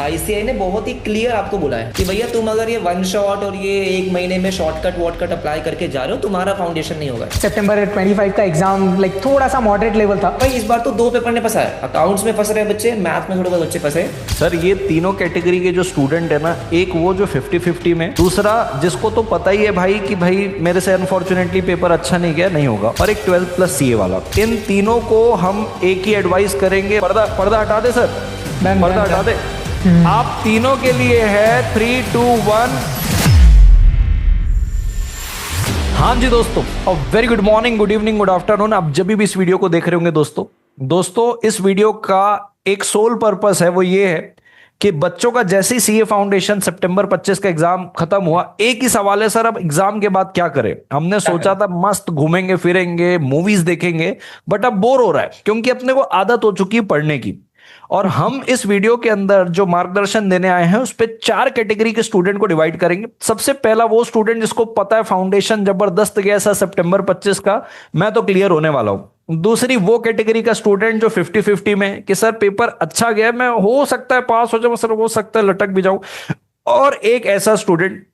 ICI ने बहुत ही clear आपको बोला है कि भैया तुम अगर ये वन शॉट और ये एक महीने में शॉर्टकट वॉटकट अप्लाई करके जा रहे हो, तुम्हारा फाउंडेशन नहीं होगा। सितंबर 25 का एग्जाम लाइक थोड़ा सा मॉडरेट लेवल था। भाई इस बार तो दो पेपर ने फंसा है, अकाउंट्स में फंस रहे हैं बच्चे, मैथ में थोड़े बहुत बच्चे फंसे। सर ये तीनों कैटेगरी के जो स्टूडेंट है ना, एक वो जो 50-50 में, दूसरा जिसको तो पता ही है भाई कि भाई मेरे से अनफॉर्चुनेटली पेपर अच्छा नहीं गया, नहीं होगा, और एक 12th प्लस सीए वाला। इन तीनों को हम एक ही एडवाइस करेंगे, पर्दा पर्दा हटा दे सर, पर्दा हटा दे। आप तीनों के लिए है 3, 2, 1। हाँ जी दोस्तों, very good morning, good evening, good afternoon. आप जब भी इस वीडियो को देख रहे होंगे दोस्तों इस वीडियो का एक सोल पर्पस है, वो ये है कि बच्चों का जैसे ही सीए फाउंडेशन सितंबर 25 का एग्जाम खत्म हुआ, एक ही सवाल है सर, अब एग्जाम के बाद क्या करें। हमने सोचा था मस्त घूमेंगे फिरेंगे, मूवीज देखेंगे, बट अब बोर हो रहा है क्योंकि अपने को आदत हो चुकी है पढ़ने की। और हम इस वीडियो के अंदर जो मार्गदर्शन देने आए हैं उस पे 4 कैटेगरी के स्टूडेंट को डिवाइड करेंगे। सबसे पहला वो स्टूडेंट जिसको पता है फाउंडेशन जबरदस्त गया सर सितंबर 25 का, मैं तो क्लियर होने वाला हूं। दूसरी वो कैटेगरी का स्टूडेंट जो 50-50 में कि सर पेपर अच्छा गया, मैं हो सकता है पास हो जाऊं, सर हो सकता है लटक भी जाऊं। और एक ऐसा स्टूडेंट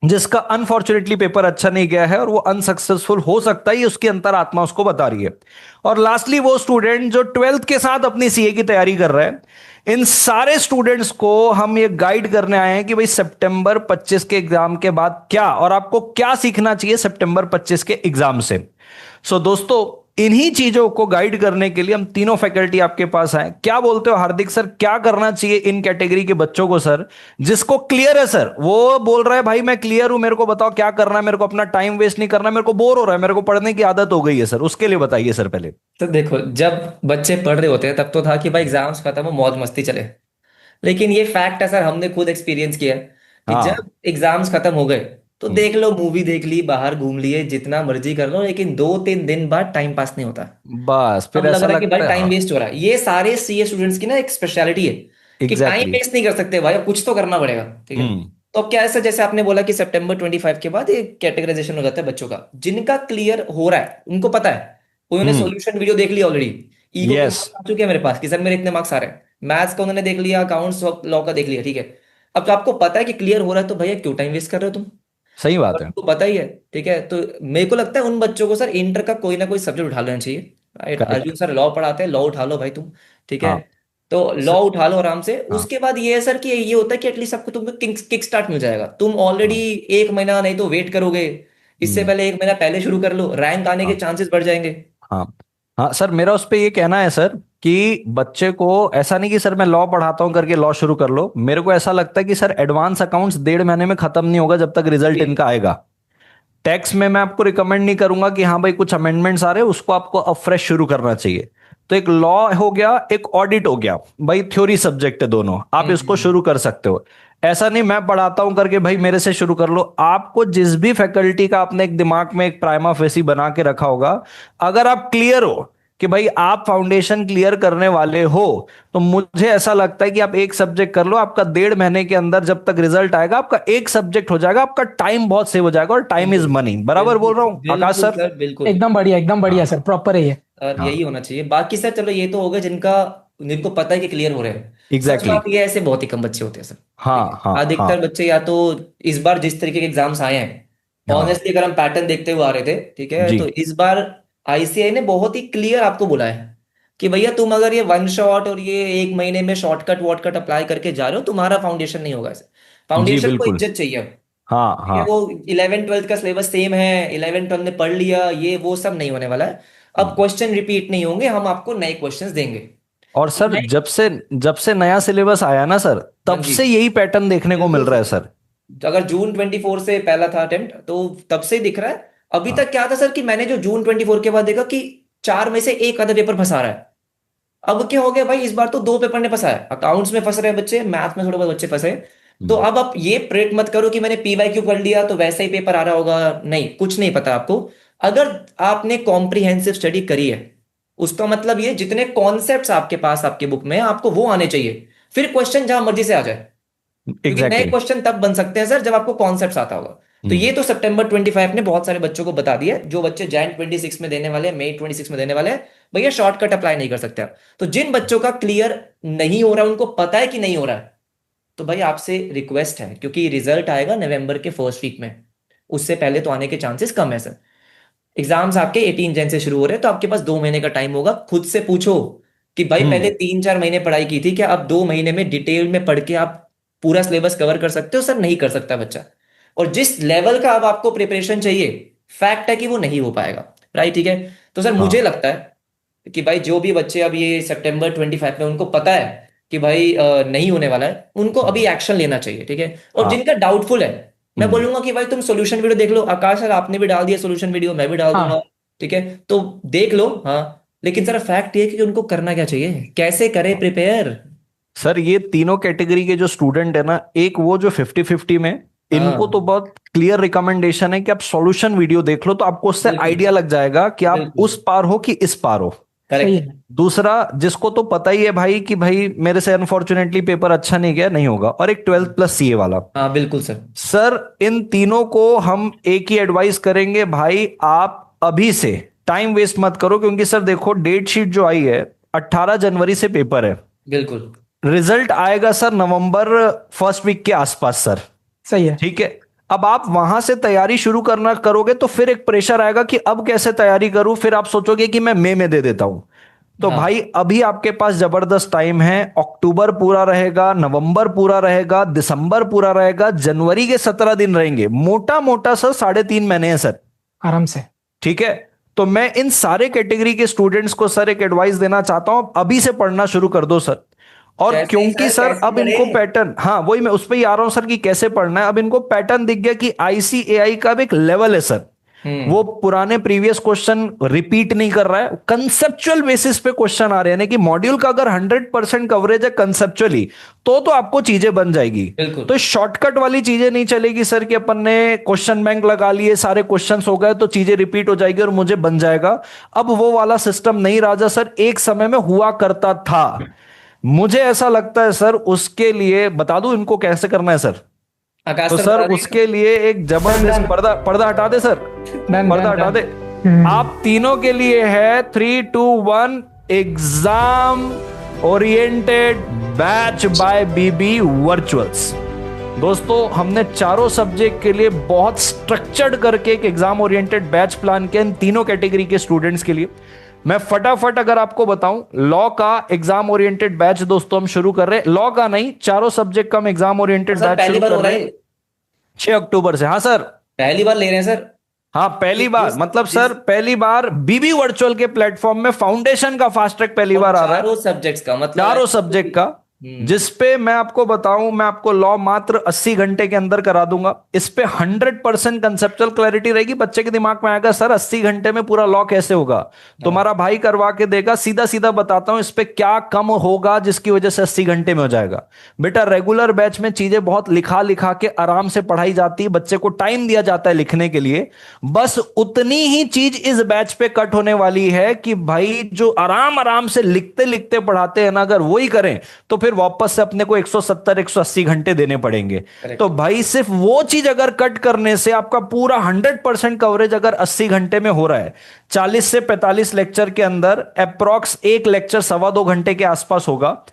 जिसका अनफॉर्चुनेटली पेपर अच्छा नहीं गया है और वो अनसक्सेसफुल हो सकता है, उसकी अंतरात्मा उसको बता रही है। और लास्टली वो स्टूडेंट जो 12th के साथ अपनी सीए की तैयारी कर रहा है। इन सारे स्टूडेंट्स को हम ये गाइड करने आए हैं कि भाई सितंबर 25 के एग्जाम के बाद क्या और आपको क्या सीखना चाहिए सितंबर 25 के एग्जाम से। सो दोस्तों, इन्हीं चीजों को गाइड करने के लिए हम तीनों फैकल्टी आपके पास आए। क्या बोलते हो हार्दिक सर, क्या करना चाहिए इन कैटेगरी के बच्चों को? सर जिसको क्लियर है, सर वो बोल रहा है भाई मैं क्लियर हूं, मेरे को बताओ क्या करना है, मेरे को अपना टाइम वेस्ट नहीं करना, मेरे को बोर हो रहा है, मेरे को पढ़ने की आदत हो गई है, सर उसके लिए बताइए सर पहले। तो देखो, जब बच्चे पढ़ रहे होते हैं तब तो था कि भाई एग्जाम्स खत्म हो मौज मस्ती चले। लेकिन ये फैक्ट है सर, हमने खुद एक्सपीरियंस किया है कि हाँ। जब एग्जाम्स खत्म हो गए तो हम्म, देख लो, मूवी देख ली, बाहर घूम लिए, जितना मर्जी कर लो, लेकिन 2-3 दिन बाद टाइम पास नहीं होता। बस अब फिर लग ऐसा रहा है कि भाई लगता है। टाइम हाँ, वेस्ट हो रहा है। ये सारे सीए स्टूडेंट्स की ना एक स्पेशलिटी है कि टाइम एग्जैक्टली। वेस्ट नहीं कर सकते भाई, अब कुछ तो करना पड़ेगा। ठीक है। हम्म। तो अब क्या है सर, जैसे आपने बोला कि सितंबर 25 के बाद ये कैटेगराइजेशन हो जाता है बच्चों का। जिनका क्लियर हो रहा है उनको पता है, उन्होंने हम्म। सॉल्यूशन वीडियो देख लिया ऑलरेडी। ईगो के यस। मार्क्स आ चुके हैं मेरे पास कि सर मेरे इतने मार्क्स आ रहे हैं। मैथ्स का उन्होंने देख लिया, अकाउंट्स लॉ का देख लिया। ठीक है। अब तो आपको पता है कि क्लियर हो रहा है, तो भैया क्यों टाइम वेस्ट कर रहे हो तुम? सही और बात है। तुमको पता ही है। ठीक है। तो मेरे को लगता है उन बच्चों को सर इंटर का कोई ना कोई सब्जेक्ट उठा लेना चाहिए। Right, correct. Arjun sir law पढ़ाते हैं, लॉ उठा लो भाई तुम। ठीक है। हाँ। तो स- लॉ उठा लो आराम से। हाँ। उसके बाद ये है सर कि ये होता है कि एटलीस्ट आपको तुमको किक स्टार्ट मिल जाएगा। तुम ऑलरेडी हाँ। एक महीना नहीं तो वेट करोगे, इससे हम्म। पहले एक महीना पहले शुरू कर लो, रैंक आने के हाँ। चांसेस बढ़ जाएंगे। हाँ। हाँ सर, मेरा उस पे ये कहना है सर कि बच्चे को ऐसा नहीं कि सर मैं लॉ पढ़ाता हूं करके लॉ शुरू कर लो। मेरे को ऐसा लगता है कि सर एडवांस अकाउंट्स 1.5 महीने में खत्म नहीं होगा जब तक रिजल्ट अभी इनका आएगा। टैक्स में मैं आपको रिकमेंड नहीं करूंगा कि हाँ भाई कुछ अमेंडमेंट्स आ रहे हैं उसको आपको अब फ्रेश शुरू करना चाहिए। तो एक लॉ हो गया, एक ऑडिट हो गया, भाई थ्योरी सब्जेक्ट है दोनों, आप इसको हम्म। शुरू कर सकते हो। ऐसा नहीं मैं पढ़ाता हूं करके भाई मेरे से शुरू कर लो। आपको जिस भी फैकल्टी का आपने एक दिमाग में एक प्राइमा फेसी बना के रखा होगा, अगर आप क्लियर हो कि भाई आप फाउंडेशन क्लियर करने वाले हो, तो मुझे ऐसा लगता है कि आप एक सब्जेक्ट कर लो। आपका 1.5 महीने के अंदर जब तक रिजल्ट आएगा आपका एक सब्जेक्ट हो जाएगा, आपका टाइम बहुत सेव हो जाएगा, और टाइम इज बिल्कुल मनी। बराबर बिल्कुल बोल रहा हूँ आकाश बिल्कुल सर? सर, बिल्कुल। एकदम बढ़िया हाँ। सर, प्रॉपर है ये। और हाँ। यही होना चाहिए। बाकी सर चलो, ये तो हो गए जिनका, जिनको पता है कि क्लियर हो रहे हैं। सच एग्जैक्टली बात exactly। ये है, ऐसे बहुत ही कम बच्चे होते हैं सर। ठीक है। हाँ। हाँ। हाँ। अधिकतर बच्चे या तो इस बार जिस तरीके के एग्जाम्स आए हैं, हाँ। ऑनेस्टली अगर हम पैटर्न देखते हुए आ रहे थे, ठीक है, जी। तो इस बार आईसीआई ने बहुत ही क्लियर आपको बोला है कि भैया तुम अगर ये वन शॉट और ये एक महीने में शॉर्टकट वॉटकट अप्लाई करके जा रहे हो, तुम्हारा फाउंडेशन नहीं होगा। ऐसे जी फाउंडेशन को बिल्कुल। इज्जत चाहिए अब। हाँ। ठीक है। हाँ। वो 11 12 का सिलेबस सेम है, 11 12 ने पढ़ लिया, ये वो सब नहीं होने वाला है। अब हम्म। क्वेश्चन रिपीट नहीं होंगे, हम आपको नए क्वेश्चंस देंगे। और अब सर नए, जब से नया सिलेबस आया ना सर, हाँ तब जी, से यही पैटर्न देखने को मिल बिल्कुल रहा है सर। सर। तो अगर जून 24 से पहला था अटेम्प्ट, तो तब से ही दिख रहा है। अभी हाँ। तक क्या था सर कि मैंने जो जून 24 के बाद देखा कि चार में से एक आधा पेपर फंसा रहा है। अब क्या हो गया भाई, इस बार तो दो पेपर ने फंसा है, अकाउंट्स में फंस रहे हैं बच्चे, मैथ में थोड़े बहुत बच्चे फंसे। तो हम्म। अब आप ये प्रेट मत करो कि मैंने पीवाईक्यू कर लिया तो वैसा ही पेपर आ रहा होगा। नहीं, कुछ नहीं पता आपको। अगर आपने कॉम्प्रिहेंसिव स्टडी करी है, उसका मतलब ये जितने कॉन्सेप्ट्स आपके पास आपके बुक में हैं, आपको वो आने चाहिए। फिर क्वेश्चन जहां मर्जी से आ जाए, क्योंकि नए एग्जैक्टली। क्वेश्चन तब बन सकते हैं सर जब आपको कॉन्सेप्ट्स आता होगा। तो हम्म। ये तो सितंबर 25 ने बहुत सारे बच्चों को बता दिया है। जो बच्चे जैन 26 में देने वाले हैं, मई 26 में देने वाले हैं, भैया शॉर्टकट अप्लाई नहीं कर सकते आप। तो जिन बच्चों का क्लियर नहीं हो रहा है, उनको पता है कि नहीं हो रहा है, तो भाई आपसे रिक्वेस्ट है, क्योंकि रिजल्ट आएगा नवंबर के फर्स्ट वीक में, उससे पहले तो आने के चांसेस कम है सर। एग्जाम्स आपके 18 जन से शुरू हो रहे हैं, तो आपके पास 2 महीने का टाइम होगा। खुद से पूछो कि भाई पहले 3-4 महीने पढ़ाई की थी क्या, अब 2 महीने में डिटेल में पढ़ के आप पूरा सिलेबस कवर कर सकते हो? सर नहीं कर सकता बच्चा। और जिस लेवल का अब आपको प्रिपरेशन चाहिए, फैक्ट है कि वो नहीं हो पाएगा। राइट, ठीक है। तो सर मुझे लगता है कि भाई जो भी बच्चे अब ये September 25 में उनको पता है कि भाई नहीं होने वाला है, उनको अभी एक्शन लेना चाहिए, ठीक है। और जिनका डाउटफुल है, मैं बोलूंगा कि भाई तुम सोल्यूशन वीडियो देख लो। आकाश सर आपने भी डाल दिया सोल्यूशन वीडियो, मैं भी डाल दूंगा, हाँ ठीक है। तो देख लो, हाँ। लेकिन सर फैक्ट ये है कि उनको करना क्या चाहिए, कैसे करें प्रिपेयर। सर ये तीनों कैटेगरी के जो स्टूडेंट है ना, एक वो जो 50-50 में, इनको तो हाँ बहुत क्लियर रिकमेंडेशन है कि आप सॉल्यूशन वीडियो देख लो, तो आपको उससे बिल्कुल आइडिया लग जाएगा कि आप बिल्कुल उस पार हो कि इस पार हो। सही करेक्ट। है। दूसरा, जिसको तो पता ही है भाई कि भाई मेरे से अनफॉर्चुनेटली पेपर अच्छा नहीं गया, नहीं होगा, और एक 12+CA वाला। हाँ बिल्कुल सर। सर इन तीनों को हम एक ही एडवाइस करेंगे, भाई आप अभी से टाइम वेस्ट मत करो, क्योंकि सर देखो डेट शीट जो आई है, 18 जनवरी से पेपर है, बिल्कुल रिजल्ट आएगा सर नवंबर फर्स्ट वीक के आसपास सर। सही है। ठीक है। अब आप वहां से तैयारी शुरू करना करोगे तो फिर एक प्रेशर आएगा कि अब कैसे तैयारी करूं, फिर आप सोचोगे कि मैं मई में दे देता हूं। तो हाँ भाई अभी आपके पास जबरदस्त टाइम है। अक्टूबर पूरा रहेगा, नवंबर पूरा रहेगा, दिसंबर पूरा रहेगा, जनवरी के 17 दिन रहेंगे, मोटा मोटा सर 3.5 महीने हैं सर। आराम से। ठीक है। तो मैं इन सारे कैटेगरी के स्टूडेंट्स को सर एक एडवाइस देना चाहता हूं, अभी से पढ़ना शुरू कर दो सर। और कैसे ही क्योंकि सर, सर कैसे अब इनको करें। पैटर्न, हाँ वही मैं उस पर ही आ रहा हूं सर कि कैसे पढ़ना है। अब इनको पैटर्न दिख गया कि आईसीएआई का भी एक लेवल है सर, वो पुराने प्रीवियस क्वेश्चन रिपीट नहीं कर रहा है, कंसेप्चुअल बेसिस पे क्वेश्चन आ रहे हैं। यानी कि मॉड्यूल का अगर 100% कवरेज है कंसेप्चुअली, तो आपको चीजें बन जाएगी। बिल्कुल तो शॉर्टकट वाली चीजें नहीं चलेगी सर कि अपन ने क्वेश्चन बैंक लगा लिए, सारे क्वेश्चंस हो गए तो चीजें रिपीट हो जाएगी और मुझे बन जाएगा। अब वो वाला सिस्टम नहीं राजा सर, एक समय में हुआ करता था। मुझे ऐसा लगता है सर, उसके लिए बता दूं इनको कैसे करना है सर। आकाश तो सर सर बता दिए। उसके लिए एक डन जबरदस्त डन पर्दा पर्दा हटा दे सर, डन पर्दा डन हटा डन। दे। आप तीनों के लिए है 3-2-1 एग्जाम ओरिएंटेड बैच बाय बीबी वर्चुअल्स। दोस्तों हमने चारों सब्जेक्ट के लिए बहुत स्ट्रक्चर्ड करके एक एग्जाम ओरिएंटेड बैच प्लान किया इन तीनों कैटेगरी के स्टूडेंट्स के लिए। मैं फटाफट अगर आपको बताऊं, लॉ का एग्जाम ओरिएंटेड बैच दोस्तों हम शुरू कर रहे हैं। लॉ का नहीं, चारों सब्जेक्ट का हम एग्जाम और ओरिएंटेड सर बैच पहली शुरू बार कर हो रहा रहे है हैं ये? 6 अक्टूबर से। हाँ सर, पहली बार ले रहे हैं सर? हाँ पहली बार, जिस मतलब जिस सर पहली बार बीबी वर्चुअल के प्लेटफॉर्म में फाउंडेशन का फास्ट ट्रैक पहली और बार आ रहा है, चारों सब्जेक्ट्स का मतलब चारों ऐसा सब्जेक्ट का। हम्म। जिसपे मैं आपको बताऊं, मैं आपको लॉ मात्र 80 घंटे के अंदर करा दूंगा। इस पे 100% कंसेप्चुअल क्लैरिटी रहेगी। बच्चे के दिमाग में आएगा सर 80 घंटे में पूरा लॉ कैसे होगा, हाँ तुम्हारा भाई करवा के देगा। सीधा सीधा बताता हूं इस पे क्या कम होगा जिसकी वजह से 80 घंटे में हो जाएगा। बेटा रेगुलर बैच में चीजें बहुत लिखा लिखा के आराम से पढ़ाई जाती है, बच्चे को टाइम दिया जाता है लिखने के लिए। बस उतनी ही चीज इस बैच पे कट होने वाली है कि भाई जो आराम आराम से लिखते लिखते पढ़ाते हैं ना, अगर वही करें तो फिर वापस से अपने को 170-180 घंटे देने पड़ेंगे। तो करेक्ट। भाई सिर्फ वो चीज अगर कट करने से आपका पूरा 100% कवरेज अगर 80 घंटे में हो रहा है, 40 से 45 लेक्चर के अंदर अप्रोक्स एक लेक्चर 2.25 घंटे के आसपास होगा।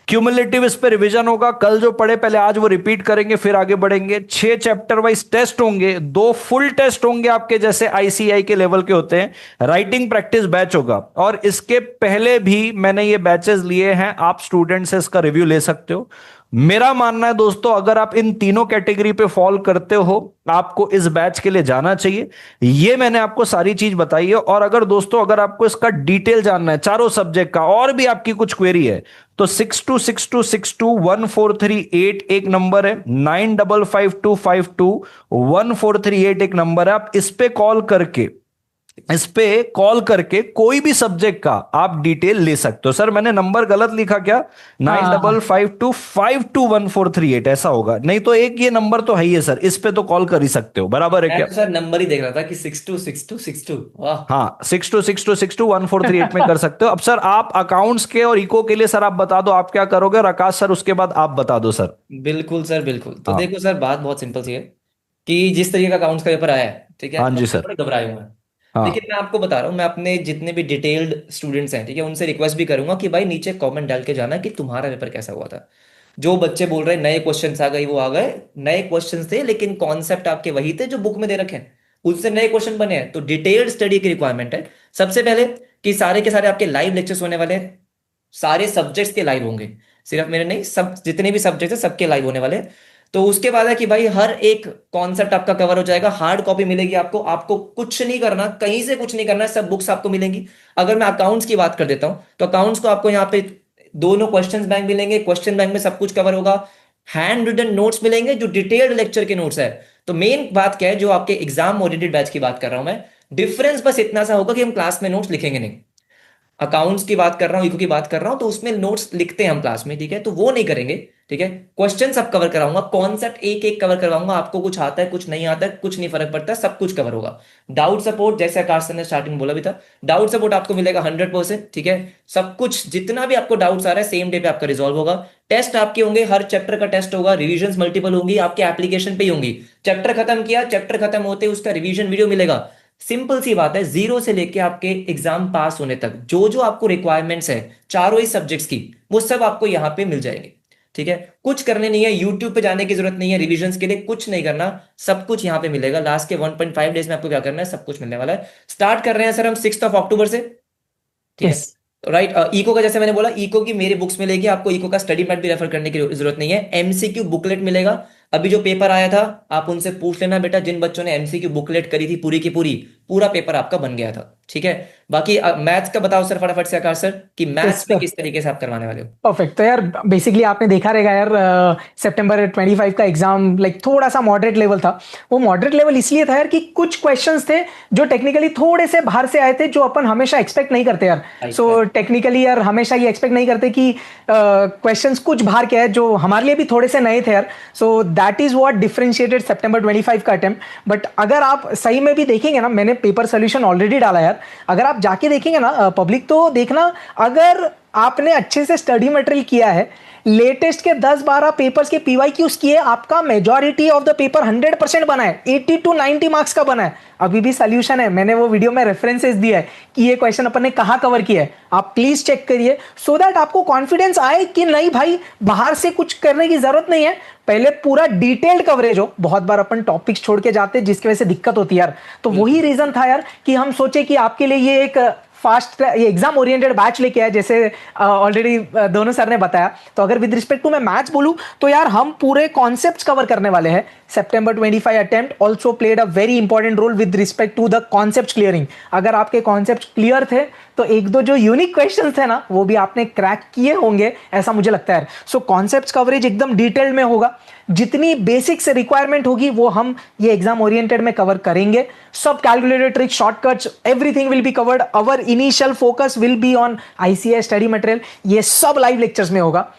क्यूमुलेटिव इस पे रिवीजन होगा, कल जो पढ़े पहले आज वो रिपीट करेंगे, फिर आगे बढ़ेंगे। 6 चैप्टर वाइज टेस्ट होंगे, 2 फुल टेस्ट होंगे आपके जैसे आईसीआई के लेवल के होते हैं। राइटिंग प्रैक्टिस बैच होगा, और इसके पहले भी मैंने ये बैचेस लिए हैं, आप स्टूडेंट से इसका रिव्यू ले सकते हो। मेरा मानना है दोस्तों, अगर आप इन तीनों कैटेगरी पे फॉल करते हो, आपको इस बैच के लिए जाना चाहिए। ये मैंने आपको सारी चीज बताई है। और अगर दोस्तों अगर आपको इसका डिटेल जानना है चारों सब्जेक्ट का, और भी आपकी कुछ क्वेरी है, तो 6262621438 एक नंबर है, 9552521438 एक नंबर है। आप इस पे कॉल करके कोई भी सब्जेक्ट का आप डिटेल ले सकते हो। सर मैंने नंबर गलत लिखा क्या? हाँ हाँ 9552521438 ऐसा होगा, नहीं तो एक ये नंबर तो है ही है सर, इस पे तो कॉल कर ही सकते हो, बराबर है मैं क्या? तो सर नंबर ही देख रहा था कि 626262। वाह। हाँ 6262621438 में कर सकते हो। अब सर आप अकाउंट्स के और इको के लिए सर आप बता दो आप क्या करोगे, और आकाश सर उसके बाद आप बता दो सर। बिल्कुल सर बिल्कुल। तो हाँ देखो सर, बात बहुत सिंपल सी है कि जिस तरीके का अकाउंट्स का पेपर आया है, ठीक है, हाँ जी बच्चे सर। थोड़े घबराए हुए हैं। लेकिन हाँ मैं आपको बता रहा हूँ, मैं अपने जितने भी डिटेल्ड स्टूडेंट्स हैं, ठीक है, उनसे रिक्वेस्ट भी करूंगा कि भाई नीचे कमेंट डाल के जाना कि तुम्हारा पेपर कैसा हुआ था। जो बच्चे बोल रहे हैं नए क्वेश्चंस आ गए, वो आ गए, नए क्वेश्चंस थे लेकिन कॉन्सेप्ट आपके वही थे जो बुक में दे रखे हैं, उससे नए क्वेश्चन बने हैं। तो डिटेल्ड स्टडी की रिक्वायरमेंट है सबसे पहले, कि सारे के सारे आपके लाइव लेक्चर्स होने वाले हैं, सारे सब्जेक्ट्स के लाइव होंगे, सिर्फ मेरे नहीं, सब जितने भी सब्जेक्ट है सबके लाइव होने वाले हैं। तो उसके बाद है कि भाई हर एक कॉन्सेप्ट आपका कवर हो जाएगा, हार्ड कॉपी मिलेगी आपको, आपको कुछ नहीं करना, कहीं से कुछ नहीं करना है, सब बुक्स आपको मिलेंगी। अगर मैं अकाउंट्स की बात कर देता हूं तो अकाउंट्स को आपको यहाँ पे दोनों क्वेश्चन बैंक मिलेंगे, क्वेश्चन बैंक में सब कुछ कवर होगा, हैंड रिटन नोट्स मिलेंगे जो डिटेल्ड लेक्चर के नोट्स है। तो मेन बात क्या है, जो आपके एग्जाम ओरिएंटेड बैच की बात कर रहा हूं मैं, डिफरेंस बस इतना सा होगा कि हम क्लास में नोट्स लिखेंगे नहीं। अकाउंट्स की बात कर रहा हूँ, इको की बात कर रहा हूँ, तो उसमें नोट्स लिखते हैं हम क्लास में, ठीक है, तो वो नहीं करेंगे। ठीक है, क्वेश्चन सब कवर कराऊंगा, कॉन्सेप्ट एक एक कवर करवाऊंगा, आपको कुछ आता है कुछ नहीं आता है कुछ नहीं फर्क पड़ता, सब कुछ कवर होगा। डाउट सपोर्ट, जैसे आकाश सर ने स्टार्टिंग में बोला भी था, डाउट सपोर्ट आपको मिलेगा 100%। ठीक है, सब कुछ जितना भी आपको डाउट्स आ रहा है सेम डे पे आपका रिजॉल्व होगा। टेस्ट आपके होंगे, हर चैप्टर का टेस्ट होगा, रिविजन मल्टीपल होंगी, आपके एप्लीकेशन पे ही होंगी। चैप्टर खत्म किया, चैप्टर खत्म होते उसका रिवीजन वीडियो मिलेगा। सिंपल सी बात है, जीरो से लेके आपके एग्जाम पास होने तक जो जो आपको रिक्वायरमेंट्स है चारों ही सब्जेक्ट्स की, वो सब आपको यहाँ पे मिल जाएंगे। ठीक है, कुछ करने नहीं है, यूट्यूब पे जाने की जरूरत नहीं है, रिविजन्स के लिए कुछ नहीं करना, सब कुछ यहाँ पे मिलेगा। लास्ट के 1.5 डेज में आपको क्या करना है, सब कुछ मिलने वाला है। स्टार्ट कर रहे हैं सर हम 6 अक्टूबर से। ठीक है, यस। राइट। इको का जैसे मैंने बोला, इको की मेरी बुक्स मिलेगी आपको, इको का स्टडी मैट भी रेफर करने की जरूरत नहीं है, एमसीक्यू बुकलेट मिलेगा। अभी जो पेपर आया था आप उनसे पूछ लेना बेटा, जिन बच्चों ने एमसीक्यू बुकलेट करी थी पूरी की पूरी, पूरा पेपर आपका बन गया था। ठीक है, बाकी मैथ्स का बताओ सर फटाफट से आकाश सर, कि मैथ्स में किस तरीके से आप करवाने वाले हो। परफेक्ट। तो यार बेसिकली आपने देखा रहेगा यार, सितंबर 25 का एग्जाम लाइक थोड़ा सा मॉडरेट लेवल था। वो मॉडरेट लेवल इसलिए था यार कि कुछ क्वेश्चंस थे जो टेक्निकली थोड़े से बाहर से आए थे, जो अपन हमेशा एक्सपेक्ट नहीं करते यार। सो टेक्निकली यार हमेशा ये एक्सपेक्ट नहीं करते कि क्वेश्चंस कुछ बाहर के आए, जो हमारे लिए भी थोड़े से नए थे यार। So that is what differentiated सितंबर 25 का अटेम्प्ट। बट अगर आप सही में भी देखेंगे ना, मैंने पेपर सोल्यूशन ऑलरेडी डाला यार, अगर आप जाके देखेंगे ना पब्लिक, तो देखना, अगर आपने अच्छे से स्टडी मटेरियल किया है, लेटेस्ट के 10-12 पेपर्स के पीवाईक्यूज किए, आपका मेजॉरिटी ऑफ द पेपर 100% बना है, 80 to 90 मार्क्स का बना है। अभी भी सॉल्यूशन है, मैंने वो वीडियो में रेफरेंसेस दिया है कि ये क्वेश्चन अपन ने कहां कवर किया है, आप प्लीज चेक करिए, सो दैट आपको कॉन्फिडेंस आए कि नहीं भाई बाहर से कुछ करने की जरूरत नहीं है, पहले पूरा डिटेल्ड कवरेज हो। बहुत बार अपन टॉपिक्स छोड़ के जाते हैं जिसकी वजह से दिक्कत होती है यार। तो वही रीजन था यार कि हम सोचे कि आपके लिए ये एक फास्ट ये एग्जाम ओरिएंटेड बैच लेके आए, जैसे ऑलरेडी दोनों सर ने बताया। तो अगर विद रिस्पेक्ट टू मैं मैथ्स बोलूं तो यार हम पूरे कॉन्सेप्ट्स कवर करने वाले हैं। September 25 attempt also played a very important role with respect to the concept clearing. अगर आपके कॉन्सेप्ट क्लियर थे तो एक दो जो यूनिक क्वेश्चन थे ना, वो भी आपने क्रैक किए होंगे, ऐसा मुझे लगता है। सो कॉन्सेप्ट कवरेज एकदम डिटेल्ड में होगा, जितनी बेसिक से रिक्वायरमेंट होगी वो हम ये एग्जाम ओरिएंटेड में कवर करेंगे। सब calculated trick, shortcuts, everything will be covered. Our initial focus will be on ICS study material, ये सब लाइव लेक्चर्स में होगा।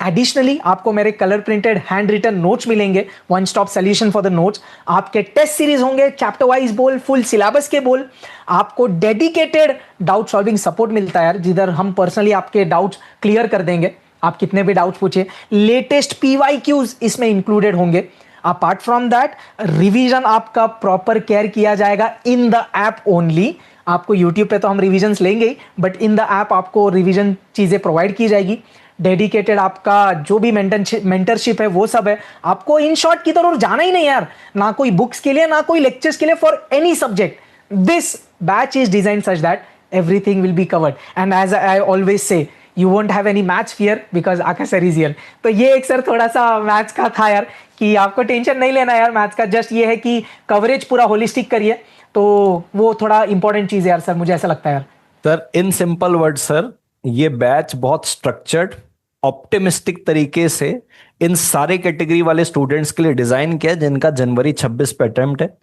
एडिशनली आपको मेरे colour printed handwritten notes मिलेंगे, one stop solution for the notes. आपके टेस्ट सीरीज होंगे, chapter wise बोल, फुल सिलेबस के बोल। आपको डेडिकेटेड डाउट सॉल्विंग सपोर्ट मिलता है यार, जिधर हम पर्सनली आपके डाउट्स क्लियर कर देंगे, आप कितने भी डाउट्स पूछे। लेटेस्ट पीवाईक्यूज इसमें इंक्लूडेड होंगे। अपार्ट फ्रॉम दैट रिवीजन आपका प्रॉपर केयर किया जाएगा इन द ऐप ओनली। आपको यूट्यूब पे तो हम रिविजन्स लेंगे ही, बट इन द ऐप आपको रिवीजन चीजें प्रोवाइड की जाएगी। डेडिकेटेड आपका जो भी मेंटरशिप है वो सब है। आपको इन शॉर्ट की तरफ जाना ही नहीं यार, ना कोई बुक्स के लिए ना कोई लेक्चर्स के लिए, for any subject this batch is design such that everything will be covered. And as I always say, you won't have any maths fear because Akash sir is here. तो ये एक sir थोड़ा सा maths का था यार, कि आपको टेंशन नहीं लेना यार मैथ्स का, जस्ट ये है कि कवरेज पूरा होलिस्टिक करिए, तो वो थोड़ा इंपॉर्टेंट चीज है यार सर, मुझे ऐसा लगता है यार। Sir in simple word sir, ये बैच बहुत स्ट्रक्चर्ड ऑप्टिमिस्टिक तरीके से इन सारे कैटेगरी वाले स्टूडेंट्स के लिए डिजाइन किया जिनका जनवरी 26 पे अटेम्प्ट है।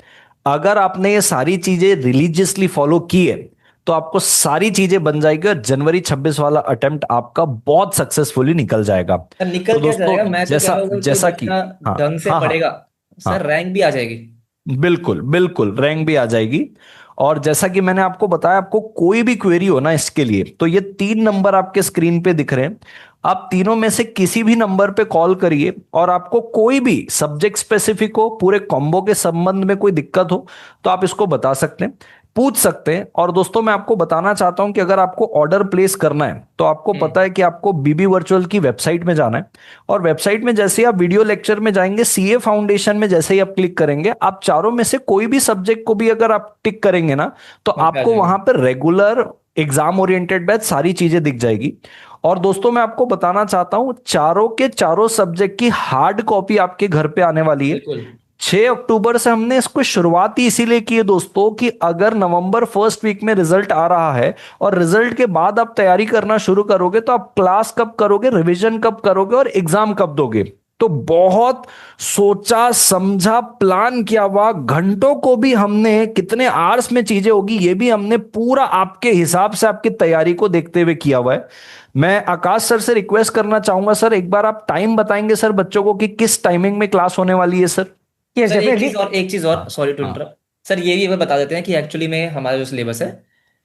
अगर आपने ये सारी चीजें रिलीजियसली फॉलो की है तो आपको सारी चीजें बन जाएगी और जनवरी 26 वाला अटेम्प्ट आपका बहुत सक्सेसफुली निकल जाएगा। निकल तो क्या दोस्तों जाएगा, मैं तो जैसा कह रहा हूँ जैसा कोई कि बच्चा हाँ ढंग से हाँ हाँ पढ़ेगा हाँ सर, रैंक भी आ जाएगी। बिल्कुल बिल्कुल रैंक भी आ जाएगी। और जैसा कि मैंने आपको बताया, आपको कोई भी क्वेरी हो ना इसके लिए, तो ये 3 नंबर आपके स्क्रीन पे दिख रहे हैं, आप तीनों में से किसी भी नंबर पे कॉल करिए। और आपको कोई भी सब्जेक्ट स्पेसिफिक हो, पूरे कॉम्बो के संबंध में कोई दिक्कत हो, तो आप इसको बता सकते हैं। पूछ सकते हैं। और दोस्तों मैं आपको बताना चाहता हूं कि अगर आपको ऑर्डर प्लेस करना है तो आपको पता है कि आपको बीबी वर्चुअल की वेबसाइट में जाना है, और वेबसाइट में जैसे ही आप वीडियो लेक्चर में जाएंगे, सीए फाउंडेशन में जैसे ही आप क्लिक करेंगे, आप चारों में से कोई भी सब्जेक्ट को भी अगर आप टिक करेंगे ना, तो वहाँ पे आ आपको जाएगा। वहां पर रेगुलर एग्जाम ओरिएंटेड बैच सारी चीजें दिख जाएगी। और दोस्तों मैं आपको बताना चाहता हूं, चारों के चारों सब्जेक्ट की हार्ड कॉपी आपके घर पे आने वाली है। बिल्कुल 6 अक्टूबर से हमने इसको शुरुआत ही इसीलिए की है दोस्तों, कि अगर नवंबर फर्स्ट वीक में रिजल्ट आ रहा है और रिजल्ट के बाद आप तैयारी करना शुरू करोगे, तो आप क्लास कब करोगे, रिवीजन कब करोगे और एग्जाम कब दोगे। तो बहुत सोचा समझा प्लान किया हुआ, घंटों को भी हमने, कितने आवर्स में चीजें होगी ये भी हमने पूरा आपके हिसाब से आपकी तैयारी को देखते हुए किया हुआ है। मैं आकाश सर से रिक्वेस्ट करना चाहूंगा, सर एक बार आप टाइम बताएंगे सर बच्चों को कि किस टाइमिंग में क्लास होने वाली है सर। Yes sir, definitely. एक चीज और, हाँ सॉरी टू हाँ इंटरप्ट सर, ये भी हमें बता देते हैं कि एक्चुअली में हमारा जो सिलेबस है,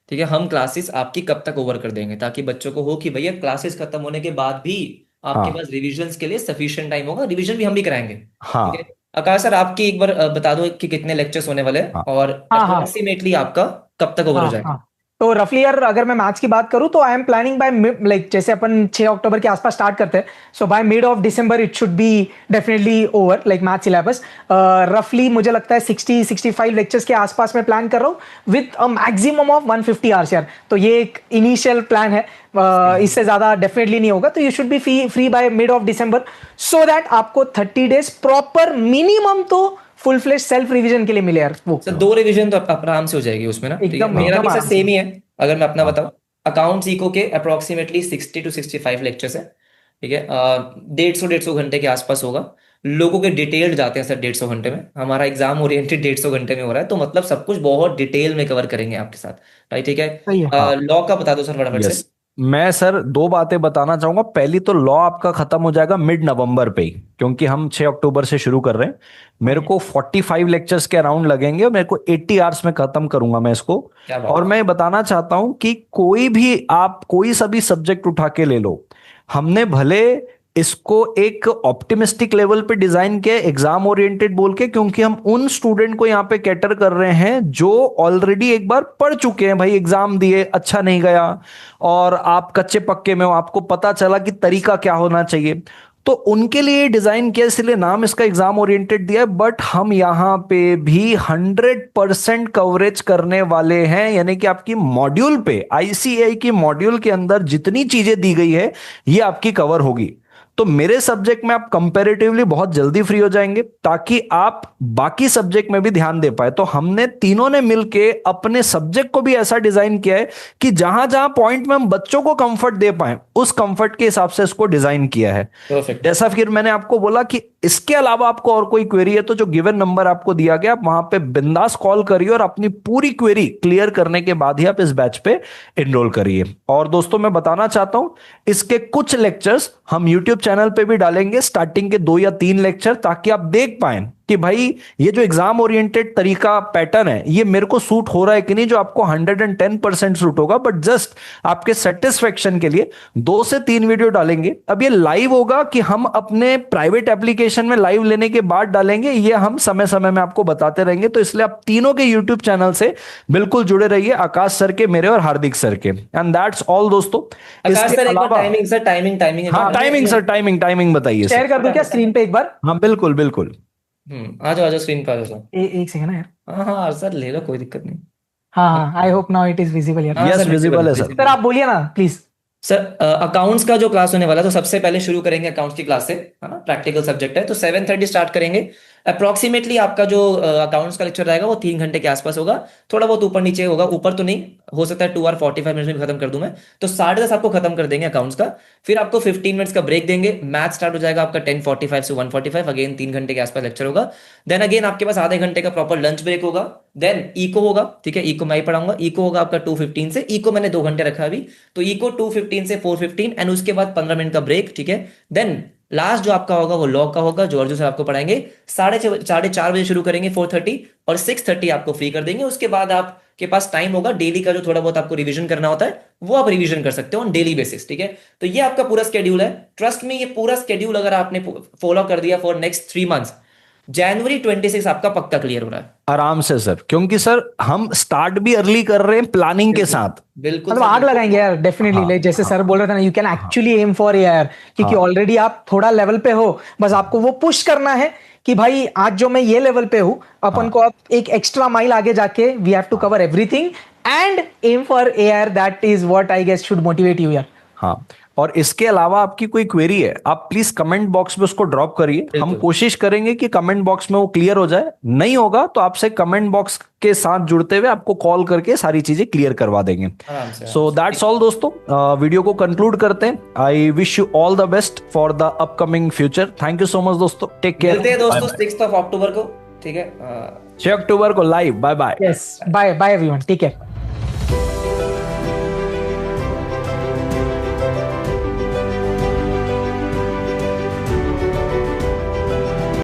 ठीक है, हम क्लासेस आपकी कब तक ओवर कर देंगे, ताकि बच्चों को हो कि भैया क्लासेस खत्म होने के बाद भी आपके हाँ पास रिविजन्स के लिए सफिशिएंट टाइम होगा, रिवीजन भी हम भी कराएंगे, ठीक है। हाँ आकाश सर, आपकी एक बार बता दो कि कितने लेक्चर्स होने वाले हैं हाँ और हाँ हाँ अप्रोक्सीमेटली आपका कब तक ओवर हो हाँ जाएगा। हाँ। तो रफली यार अगर मैं मैथ्स की बात करूं तो I am planning by like जैसे अपन 6 अक्टूबर के आसपास स्टार्ट करते हैं, सो बाय मिड ऑफ दिसंबर it should be definitely over like math syllabus. रफली मुझे लगता है 60-65 लेक्चर्स के आसपास मैं प्लान कर रहा हूं with a maximum of 150 hours यार। तो ये एक इनिशियल प्लान है, इससे ज्यादा डेफिनेटली नहीं होगा। तो you should be free bye mid of December, so that आपको 30 डेज प्रॉपर मिनिमम तो फुल फ्लेश सेल्फ रिवीजन के लिए मिले यार वो। सर 2 रिवीजन तो आराम से हो जाएगी उसमें ना, ठीक है। एकदम मेरा एकदम भी सर आराम से। सेम ही है, अगर मैं अपना हाँ बताऊं, अकाउंट्स इको के अप्रोक्सीमेटली 60 to 65 लेक्चर्स है, ठीक है। 150 घंटे के आसपास होगा। लोगों के डिटेल्ड जाते हैं सर 150 घंटे में, हमारा एग्जाम ओरिएंटेड 150 घंटे में हो रहा है, तो मतलब सब कुछ बहुत डिटेल में कवर करेंगे आपके साथ, राइट, ठीक सही है। हाँ। है। लॉ का बता दो सर फटाफट से। यस, मैं सर दो बातें बताना चाहूंगा। पहली तो लॉ आपका खत्म हो जाएगा मिड नवंबर पे ही, क्योंकि हम 6 अक्टूबर से शुरू कर रहे हैं। मेरे ओके। को 45 लेक्चर्स के अराउंड लगेंगे और मेरे को 80 आवर्स में खत्म करूंगा मैं इसको। क्या बात और है। मैं बताना चाहता हूं कि कोई भी आप कोई सा भी सब्जेक्ट उठा के ले लो, हमने भले इसको एक ऑप्टिमिस्टिक लेवल पे डिजाइन किया एग्जाम ओरिएंटेड बोल के, क्योंकि हम उन स्टूडेंट को यहाँ पे कैटर कर रहे हैं जो ऑलरेडी एक बार पढ़ चुके हैं, भाई एग्जाम दिए अच्छा नहीं गया और आप कच्चे पक्के में हो, आपको पता चला कि तरीका क्या होना चाहिए, तो उनके लिए डिजाइन किया, इसलिए नाम इसका एग्जाम ओरिएंटेड दिया है। बट हम यहाँ पे भी 100% कवरेज करने वाले हैं, यानी कि आपकी मॉड्यूल पे, आईसीएआई की मॉड्यूल के अंदर जितनी चीजें दी गई है ये आपकी कवर होगी। तो मेरे सब्जेक्ट में आप कंपैरेटिवली बहुत जल्दी फ्री हो जाएंगे, ताकि आप बाकी सब्जेक्ट में भी ध्यान दे पाए। तो हमने तीनों ने मिलके अपने सब्जेक्ट को भी ऐसा डिजाइन किया है कि जहां जहां पॉइंट में हम बच्चों को कंफर्ट दे पाए, उस कंफर्ट के हिसाब से इसको डिजाइन किया है। परफेक्ट। जैसा फिर मैंने आपको बोला कि इसके अलावा आपको और कोई क्वेरी है तो जो गिवन नंबर आपको दिया गया, आप वहां पे बिंदास कॉल करिए और अपनी पूरी क्वेरी क्लियर करने के बाद ही आप इस बैच पे एनरोल करिए। और दोस्तों मैं बताना चाहता हूं, इसके कुछ लेक्चर्स हम यूट्यूब चैनल पे भी डालेंगे, स्टार्टिंग के 2 या 3 लेक्चर, ताकि आप देख पाए कि भाई ये जो एग्जाम ओरिएंटेड तरीका पैटर्न है ये मेरे को सूट हो रहा है कि नहीं, जो आपको 110% सूट होगा। बट जस्ट आपके सेटिस्फेक्शन के लिए 2 से 3 वीडियो डालेंगे। अब ये लाइव होगा कि हम अपने प्राइवेट एप्लीकेशन में लाइव लेने के बाद डालेंगे, ये हम समय समय में आपको बताते रहेंगे। तो इसलिए आप तीनों के यूट्यूब चैनल से बिल्कुल जुड़े रहिए, आकाश सर के, मेरे और हार्दिक सर के। एंड दैट्स ऑल दोस्तों। आकाश इसके सर एक बार अलावा टाइमिंग, सर टाइमिंग एक हाँ, बार। टाइमिंग सर, टाइमिंग बताइए शेयर सर। कर दूं क्या स्क्रीन पे एक बार? हाँ बिल्कुल बिल्कुल। आ जाओ स्क्रीन पे आ जाओ सर। एक सेकंड ना यार। हाँ हाँ सर, ले लो, कोई दिक्कत नहीं। हाँ हाँ, I hope now it is visible यार। हाँ यस सर, विजिबल है सर। सर विजिबल आप बोलिए ना प्लीज। सर अकाउंट्स का जो क्लास होने वाला है, तो सबसे पहले शुरू करेंगे अकाउंट्स की क्लास से, है ना, प्रैक्टिकल सब्जेक्ट है, तो 7:30 स्टार्ट करेंगे। अप्रोक्सीमेटली आपका जो अकाउंट्स का लेक्चर रहेगा वो 3 घंटे के आसपास होगा, थोड़ा बहुत ऊपर नीचे होगा, ऊपर तो नहीं हो सकता है 2 और 45 मिनट में भी खत्म कर दूं मैं, तो 10:30 आपको खत्म कर देंगे अकाउंट्स का। फिर आपको 15 मिनट्स का ब्रेक देंगे, मैथ स्टार्ट हो जाएगा आपका 10:45 से 1:45, अगेन 3 घंटे के आसपास लेक्चर होगा। देन अगेन आपके पास आधे घंटे का प्रॉपर लंच ब्रेक होगा। देन इको होगा, ठीक है, इको मैं ही पढ़ाऊंगा। इको होगा आपका 2:15 से, इको मैंने 2 घंटे रखा अभी, तो इको 2:15 से 4:15, एंड उसके बाद 15 मिनट का ब्रेक, ठीक है। देन लास्ट जो आपका होगा वो लॉ का होगा, जो अर्जुन सर आपको पढ़ाएंगे। 4:30 बजे शुरू करेंगे 4:30, और 6:30 आपको फ्री कर देंगे। उसके बाद आपके पास टाइम होगा डेली का, जो थोड़ा बहुत आपको रिवीजन करना होता है वो आप रिवीजन कर सकते हो ऑन डेली बेसिस, ठीक है। तो ये आपका पूरा स्केड्यूल है। ट्रस्ट में, ये पूरा स्केड्यूल अगर आपने फॉलो कर दिया फॉर नेक्स्ट 3 मंथ्स, जनवरी 26 आपका पक्का क्लियर हो रहा है। आराम से सर, क्योंकि सर हम स्टार्ट भी अर्ली कर रहे हैं प्लानिंग के साथ। बिल्कुल मतलब सर, आग बिल्कुल। लगाएंगे यार डेफिनेटली, जैसे सर बोल रहे थे ना, you can actually aim for यार, क्योंकि ऑलरेडी आप थोड़ा लेवल पे हो, बस आपको वो पुश करना है कि भाई आज जो मैं ये लेवल पे हूं, अपन को अब एक एक्स्ट्रा माइल आगे जाके we have to cover everything and aim for AR. That is what I guess should motivate you यार। हाँ, और इसके अलावा आपकी कोई क्वेरी है, आप प्लीज कमेंट बॉक्स में उसको ड्रॉप करिए। हम बिल्कुल। कोशिश करेंगे कि कमेंट बॉक्स में वो क्लियर हो जाए। नहीं होगा तो आपसे कमेंट बॉक्स के साथ जुड़ते हुए आपको कॉल करके सारी चीजें क्लियर करवा देंगे। आराम से, सो दैट्स ऑल दोस्तों, वीडियो को कंक्लूड करते हैं। I wish you all the best for the upcoming future. Thank you so much दोस्तों, टेक केयर। मिलते हैं दोस्तों 6 अक्टूबर को, ठीक है। 6 अक्टूबर को live. Bye bye. Yes, bye bye everyone, take care.